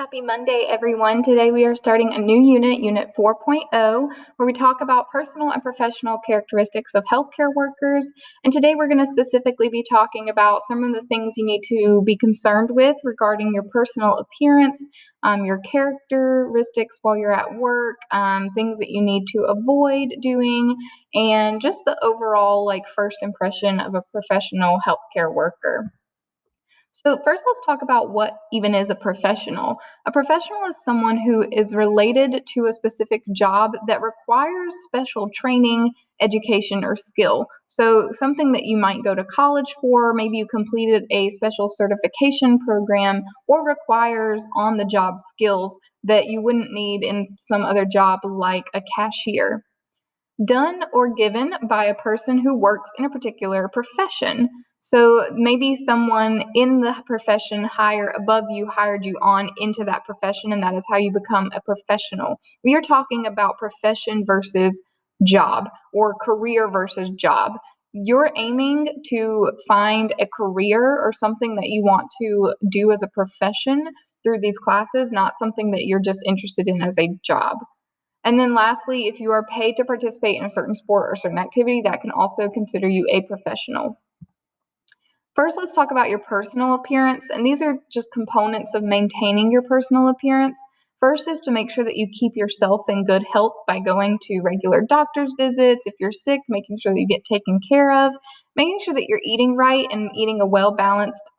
Happy Monday, everyone. Today we are starting a new unit, Unit 4.0, where we talk about personal and professional characteristics of healthcare workers. And today we're going to specifically be talking about some of the things you need to be concerned with regarding your personal appearance, your characteristics while you're at work, things that you need to avoid doing, and just the overall first impression of a professional healthcare worker. So, first, let's talk about what even is a professional. A professional is someone who is related to a specific job that requires special training, education, or skill. So, something that you might go to college for, maybe you completed a special certification program, or requires on the job skills that you wouldn't need in some other job like a cashier. Done or given by a person who works in a particular profession. So maybe someone in the profession higher above you hired you on into that profession, and that is how you become a professional. We are talking about profession versus job, or career versus job. You're aiming to find a career or something that you want to do as a profession through these classes, not something that you're just interested in as a job. And then lastly, if you are paid to participate in a certain sport or certain activity, that can also consider you a professional. First, let's talk about your personal appearance, and these are just components of maintaining your personal appearance. First is to make sure that you keep yourself in good health by going to regular doctor's visits. If you're sick, making sure that you get taken care of, making sure that you're eating right and eating a well-balanced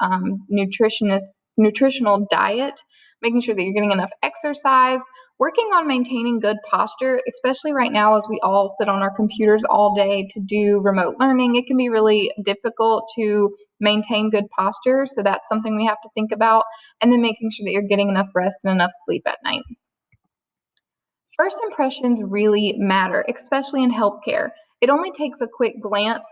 nutritional diet, making sure that you're getting enough exercise, working on maintaining good posture, especially right now as we all sit on our computers all day to do remote learning. It can be really difficult to maintain good posture, so that's something we have to think about. And then making sure that you're getting enough rest and enough sleep at night. First impressions really matter, especially in healthcare. It only takes a quick glance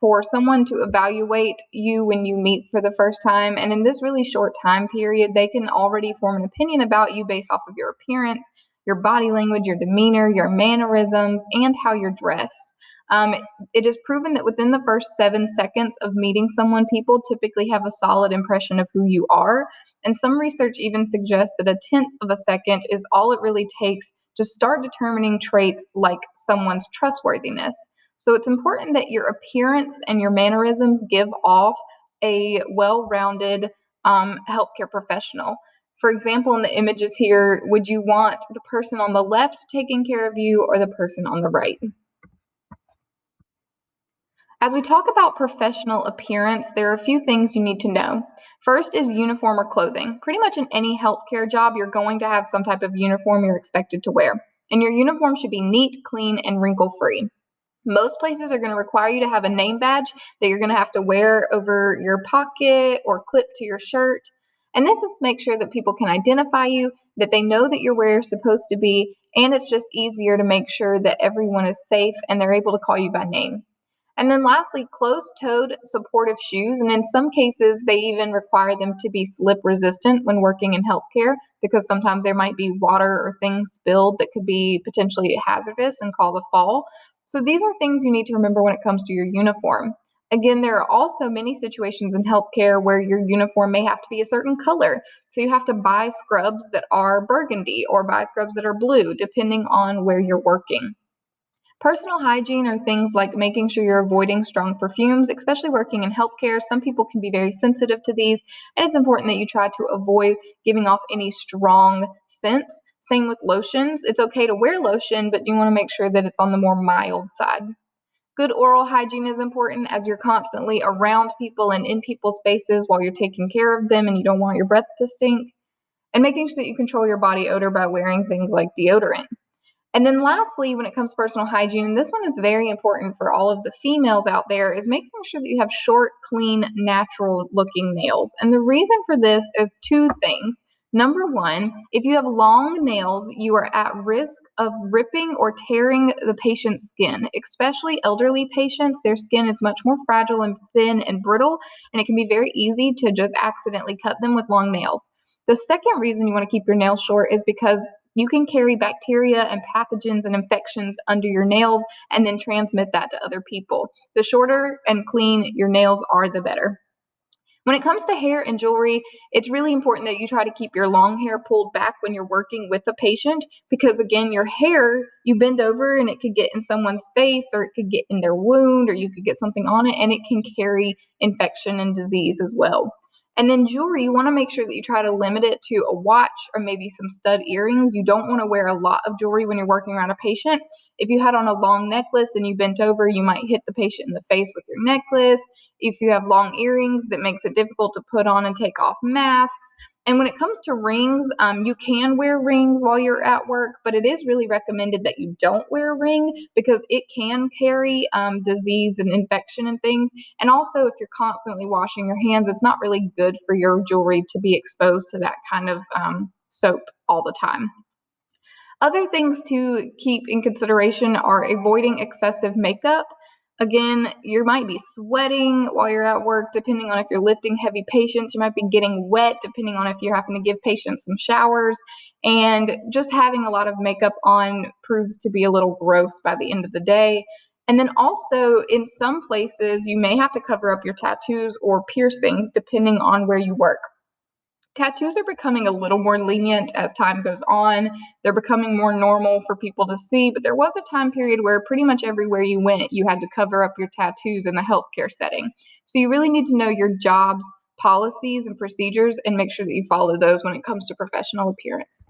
for someone to evaluate you when you meet for the first time. And in this really short time period, they can already form an opinion about you based off of your appearance, your body language, your demeanor, your mannerisms, and how you're dressed. Um, it is proven that within the first 7 seconds of meeting someone, people typically have a solid impression of who you are. And some research even suggests that a tenth of a second is all it really takes to start determining traits like someone's trustworthiness. So it's important that your appearance and your mannerisms give off a well-rounded healthcare professional. For example, in the images here, would you want the person on the left taking care of you or the person on the right? As we talk about professional appearance, there are a few things you need to know. First is uniform or clothing. Pretty much in any healthcare job, you're going to have some type of uniform you're expected to wear. And your uniform should be neat, clean, and wrinkle-free. Most places are going to require you to have a name badge that you're going to have to wear over your pocket or clip to your shirt. And this is to make sure that people can identify you, that they know that you're where you're supposed to be, and it's just easier to make sure that everyone is safe and they're able to call you by name. And then lastly, closed-toed supportive shoes. And in some cases, they even require them to be slip resistant when working in healthcare because sometimes there might be water or things spilled that could be potentially hazardous and cause a fall. So these are things you need to remember when it comes to your uniform. Again, there are also many situations in healthcare where your uniform may have to be a certain color. So you have to buy scrubs that are burgundy or buy scrubs that are blue, depending on where you're working. Personal hygiene are things like making sure you're avoiding strong perfumes, especially working in healthcare. Some people can be very sensitive to these, and it's important that you try to avoid giving off any strong scents. Same with lotions. It's okay to wear lotion, but you want to make sure that it's on the more mild side. Good oral hygiene is important as you're constantly around people and in people's spaces while you're taking care of them and you don't want your breath to stink. And making sure that you control your body odor by wearing things like deodorant. And then lastly, when it comes to personal hygiene, and this one is very important for all of the females out there, is making sure that you have short, clean, natural looking nails. And the reason for this is two things. Number one, if you have long nails, you are at risk of ripping or tearing the patient's skin, especially elderly patients. Their skin is much more fragile and thin and brittle, and it can be very easy to just accidentally cut them with long nails. The second reason you want to keep your nails short is because you can carry bacteria and pathogens and infections under your nails and then transmit that to other people. The shorter and clean your nails are, the better. When it comes to hair and jewelry, it's really important that you try to keep your long hair pulled back when you're working with a patient because, again, your hair, you bend over and it could get in someone's face or it could get in their wound or you could get something on it and it can carry infection and disease as well. And then jewelry, you want to make sure that you try to limit it to a watch or maybe some stud earrings. You don't want to wear a lot of jewelry when you're working around a patient. If you had on a long necklace and you bent over, you might hit the patient in the face with your necklace. If you have long earrings, that makes it difficult to put on and take off masks. And when it comes to rings, you can wear rings while you're at work, but it is really recommended that you don't wear a ring because it can carry disease and infection and things. And also, if you're constantly washing your hands, it's not really good for your jewelry to be exposed to that kind of soap all the time. Other things to keep in consideration are avoiding excessive makeup. Again, you might be sweating while you're at work, depending on if you're lifting heavy patients. You might be getting wet, depending on if you're having to give patients some showers. And just having a lot of makeup on proves to be a little gross by the end of the day. And then also, in some places, you may have to cover up your tattoos or piercings, depending on where you work. Tattoos are becoming a little more lenient as time goes on. They're becoming more normal for people to see, but there was a time period where pretty much everywhere you went, you had to cover up your tattoos in the healthcare setting. So you really need to know your job's policies and procedures and make sure that you follow those when it comes to professional appearance.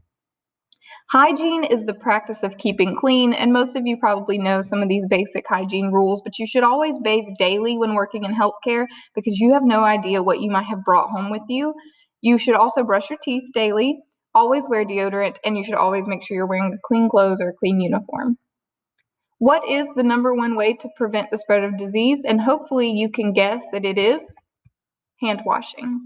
Hygiene is the practice of keeping clean, and most of you probably know some of these basic hygiene rules, but you should always bathe daily when working in healthcare because you have no idea what you might have brought home with you. You should also brush your teeth daily, always wear deodorant, and you should always make sure you're wearing clean clothes or a clean uniform. What is the number one way to prevent the spread of disease? And hopefully you can guess that it is hand washing.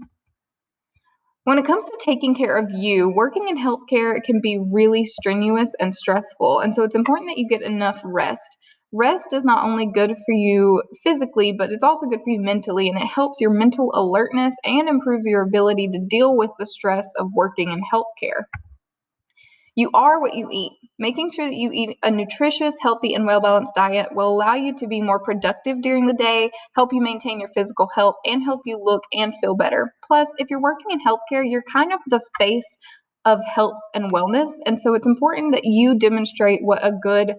When it comes to taking care of you, working in healthcare can be really strenuous and stressful, and so it's important that you get enough rest. Rest is not only good for you physically, but it's also good for you mentally, and it helps your mental alertness and improves your ability to deal with the stress of working in healthcare. You are what you eat. Making sure that you eat a nutritious, healthy, and well-balanced diet will allow you to be more productive during the day, help you maintain your physical health, and help you look and feel better. Plus, if you're working in healthcare, you're kind of the face of health and wellness, and so it's important that you demonstrate what a good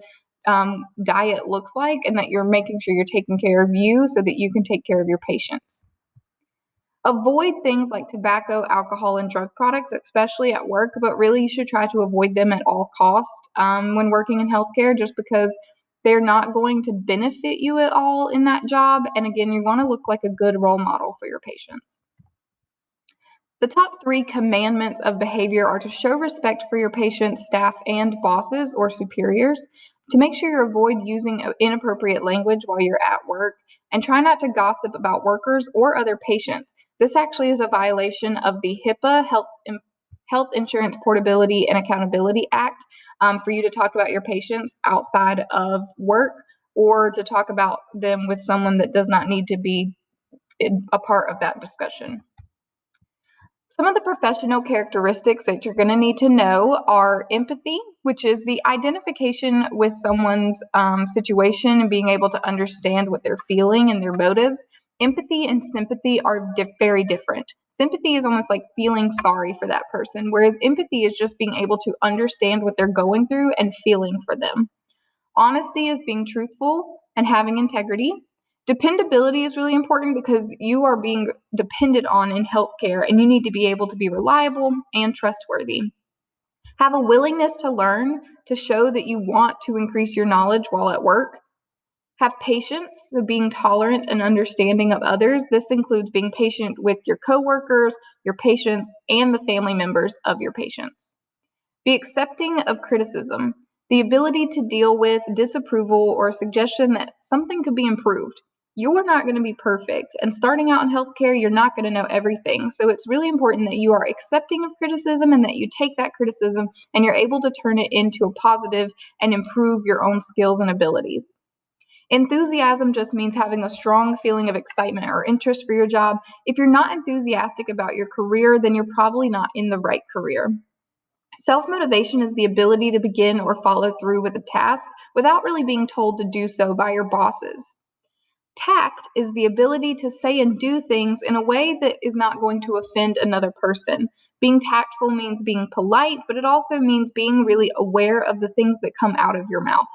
diet looks like and that you're making sure you're taking care of you so that you can take care of your patients. Avoid things like tobacco, alcohol, and drug products, especially at work, but really you should try to avoid them at all costs when working in healthcare just because they're not going to benefit you at all in that job. And again, you want to look like a good role model for your patients. The top 3 commandments of behavior are to show respect for your patients, staff, and bosses or superiors, to make sure you avoid using inappropriate language while you're at work, and try not to gossip about workers or other patients. This actually is a violation of the HIPAA Health Insurance Portability and Accountability Act for you to talk about your patients outside of work or to talk about them with someone that does not need to be a part of that discussion. Some of the professional characteristics that you're going to need to know are empathy, which is the identification with someone's situation and being able to understand what they're feeling and their motives. Empathy and sympathy are very different. Sympathy is almost like feeling sorry for that person, whereas empathy is just being able to understand what they're going through and feeling for them. Honesty is being truthful and having integrity. Dependability is really important because you are being depended on in healthcare and you need to be able to be reliable and trustworthy. Have a willingness to learn to show that you want to increase your knowledge while at work. Have patience, so being tolerant and understanding of others. This includes being patient with your coworkers, your patients, and the family members of your patients. Be accepting of criticism, the ability to deal with disapproval or a suggestion that something could be improved. You are not going to be perfect, and starting out in healthcare, you're not going to know everything. So it's really important that you are accepting of criticism and that you take that criticism and you're able to turn it into a positive and improve your own skills and abilities. Enthusiasm just means having a strong feeling of excitement or interest for your job. If you're not enthusiastic about your career, then you're probably not in the right career. Self-motivation is the ability to begin or follow through with a task without really being told to do so by your bosses. Tact is the ability to say and do things in a way that is not going to offend another person. Being tactful means being polite, but it also means being really aware of the things that come out of your mouth.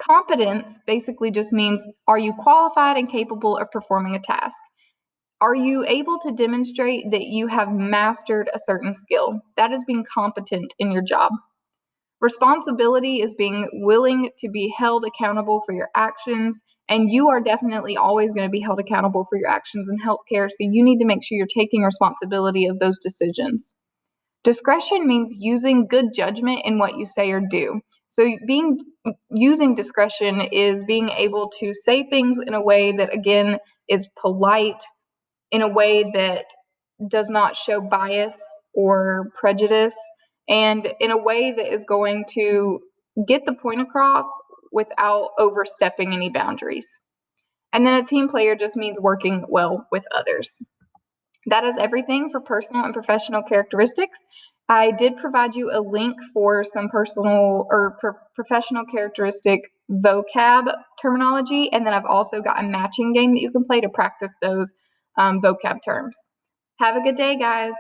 Competence basically just means, are you qualified and capable of performing a task? Are you able to demonstrate that you have mastered a certain skill? That is being competent in your job. Responsibility is being willing to be held accountable for your actions, and you are definitely always going to be held accountable for your actions in healthcare, so you need to make sure you're taking responsibility of those decisions. Discretion means using good judgment in what you say or do. So using discretion is being able to say things in a way that, again, is polite, in a way that does not show bias or prejudice, and in a way that is going to get the point across without overstepping any boundaries. And then a team player just means working well with others. That is everything for personal and professional characteristics. I did provide you a link for some personal or professional characteristic vocab terminology, and then I've also got a matching game that you can play to practice those vocab terms. Have a good day, guys.